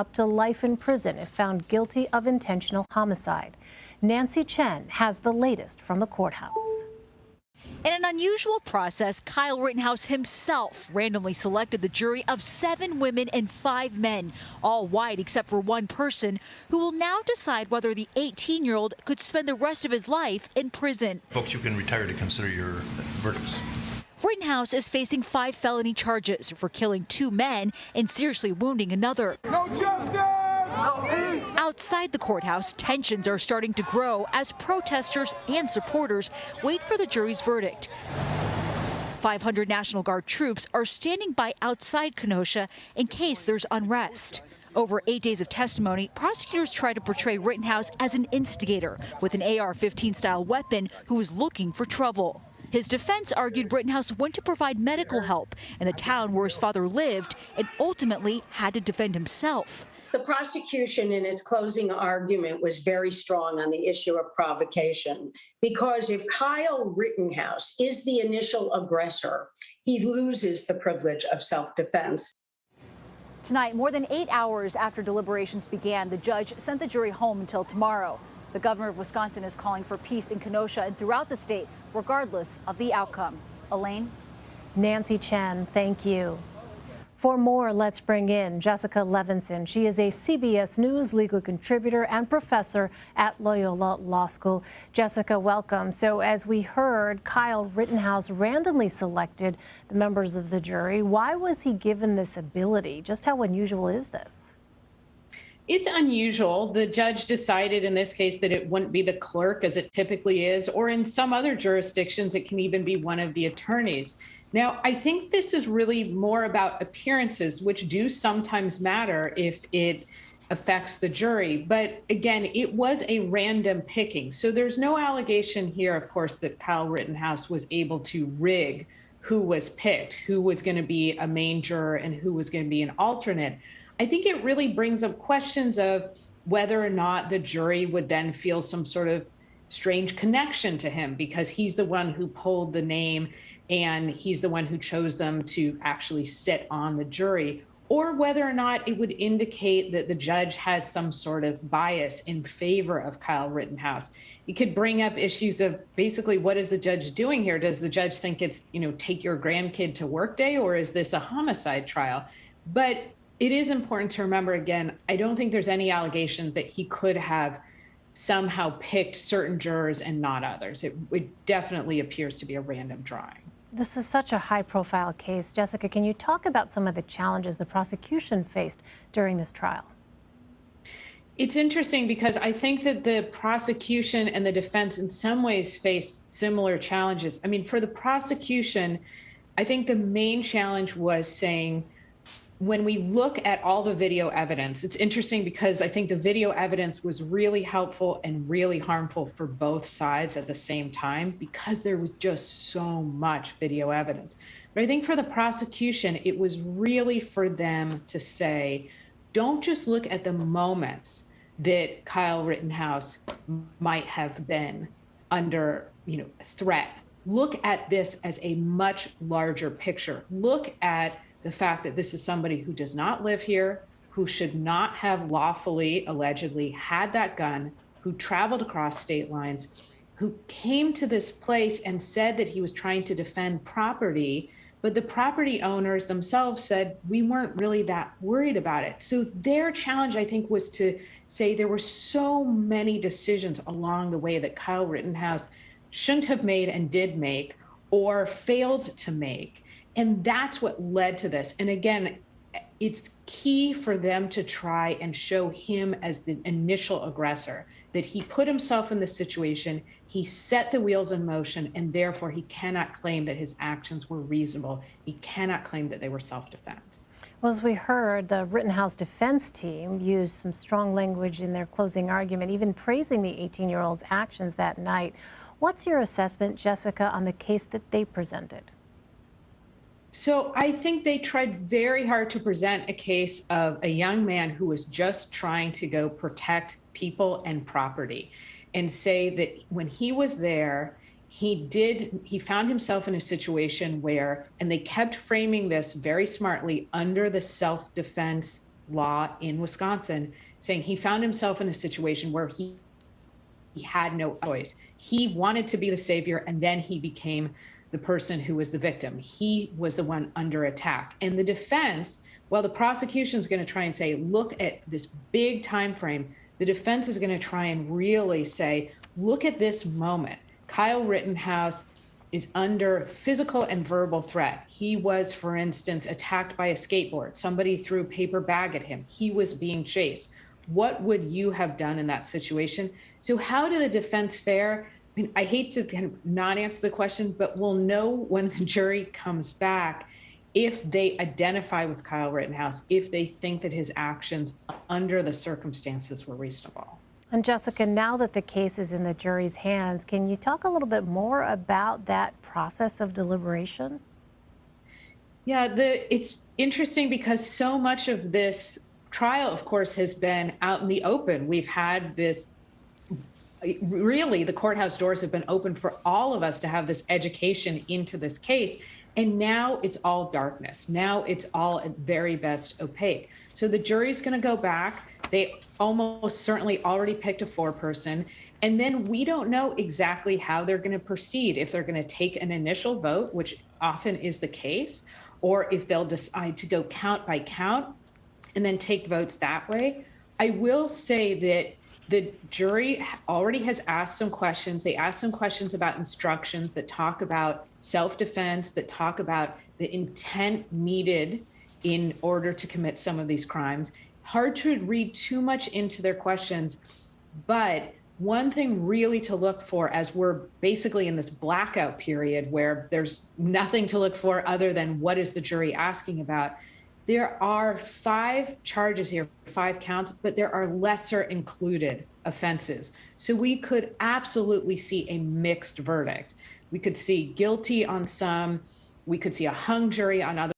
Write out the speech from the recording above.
up to life in prison if found guilty of intentional homicide. Nancy Chen has the latest from the courthouse. In an unusual process, Kyle Rittenhouse himself randomly selected the jury of 7 women and 5 men, all white except for one person, who will now decide whether the 18-year-old could spend the rest of his life in prison. Folks, you can retire to consider your verdicts. Rittenhouse is facing 5 felony charges for killing 2 men and seriously wounding another. No justice! No peace! Outside the courthouse, tensions are starting to grow as protesters and supporters wait for the jury's verdict. 500 National Guard troops are standing by outside Kenosha in case there's unrest. Over 8 days of testimony, prosecutors try to portray Rittenhouse as an instigator with an AR-15 style weapon who was looking for trouble. His defense argued Rittenhouse went to provide medical help in the town where his father lived and ultimately had to defend himself. The prosecution in its closing argument was very strong on the issue of provocation, because if Kyle Rittenhouse is the initial aggressor, he loses the privilege of self-defense. Tonight, more than 8 hours after deliberations began, the judge sent the jury home until tomorrow. The governor of Wisconsin is calling for peace in Kenosha and throughout the state, regardless of the outcome. Elaine? Nancy Chen, thank you. For more, let's bring in Jessica Levinson. She is a CBS News legal contributor and professor at Loyola Law School. Jessica, welcome. So as we heard, Kyle Rittenhouse randomly selected the members of the jury. Why was he given this ability? Just how unusual is this? It's unusual. The judge decided in this case that it wouldn't be the clerk as it typically is, or in some other jurisdictions, it can even be one of the attorneys. Now, I think this is really more about appearances, which do sometimes matter if it affects the jury. But again, it was a random picking. So there's no allegation here, of course, that Kyle Rittenhouse was able to rig who was picked, who was going to be a main juror and who was going to be an alternate. I think it really brings up questions of whether or not the jury would then feel some sort of strange connection to him because he's the one who pulled the name and he's the one who chose them to actually sit on the jury, or whether or not it would indicate that the judge has some sort of bias in favor of Kyle Rittenhouse. It could bring up issues of basically what is the judge doing here? Does the judge think it's, take your grandkid to work day, or is this a homicide trial? But it is important to remember, again, I don't think there's any allegation that he could have somehow picked certain jurors and not others. It definitely appears to be a random drawing. This is such a high-profile case. Jessica, can you talk about some of the challenges the prosecution faced during this trial? It's interesting because I think that the prosecution and the defense in some ways faced similar challenges. I mean, for the prosecution, I think the main challenge was saying, when we look at all the video evidence, it's interesting because I think the video evidence was really helpful and really harmful for both sides at the same time because there was just so much video evidence. But I think for the prosecution, it was really for them to say, don't just look at the moments that Kyle Rittenhouse might have been under, threat. Look at this as a much larger picture. Look at the fact that this is somebody who does not live here, who should not have lawfully, allegedly, had that gun, who traveled across state lines, who came to this place and said that he was trying to defend property, but the property owners themselves said, we weren't really that worried about it. So their challenge, I think, was to say there were so many decisions along the way that Kyle Rittenhouse shouldn't have made and did make or failed to make. And that's what led to this. And again, it's key for them to try and show him as the initial aggressor, that he put himself in this situation, he set the wheels in motion, and therefore he cannot claim that his actions were reasonable. He cannot claim that they were self-defense. Well, as we heard, the Rittenhouse defense team used some strong language in their closing argument, even praising the 18-year-old's actions that night. What's your assessment, Jessica, on the case that they presented? So I think they tried very hard to present a case of a young man who was just trying to go protect people and property and say that when he was there, he found himself in a situation where, and they kept framing this very smartly under the self-defense law in Wisconsin, saying he found himself in a situation where he had no choice. He wanted to be the savior, and then he became the person who was the victim. He was the one under attack. And the defense, well, the prosecution is going to try and say, look at this big time frame. The defense is going to try and really say, look at this moment. Kyle Rittenhouse is under physical and verbal threat. He was, for instance, attacked by a skateboard. Somebody threw a paper bag at him. He was being chased. What would you have done in that situation? So how did the defense fare? I mean, I hate to kind of not answer the question, but we'll know when the jury comes back if they identify with Kyle Rittenhouse, if they think that his actions under the circumstances were reasonable. And Jessica, now that the case is in the jury's hands, can you talk a little bit more about that process of deliberation? Yeah, it's interesting because so much of this trial, of course, has been out in the open. We've had this, really, the courthouse doors have been open for all of us to have this education into this case. And now it's all darkness. Now it's all at very best opaque. So the jury's going to go back. They almost certainly already picked a foreperson. And then we don't know exactly how they're going to proceed, if they're going to take an initial vote, which often is the case, or if they'll decide to go count by count and then take votes that way. I will say that the jury already has asked some questions. They asked some questions about instructions that talk about self-defense, that talk about the intent needed in order to commit some of these crimes. Hard to read too much into their questions, but one thing really to look for, as we're basically in this blackout period where there's nothing to look for other than what is the jury asking about, there are 5 charges here, 5 counts, but there are lesser included offenses. So we could absolutely see a mixed verdict. We could see guilty on some, we could see a hung jury on others.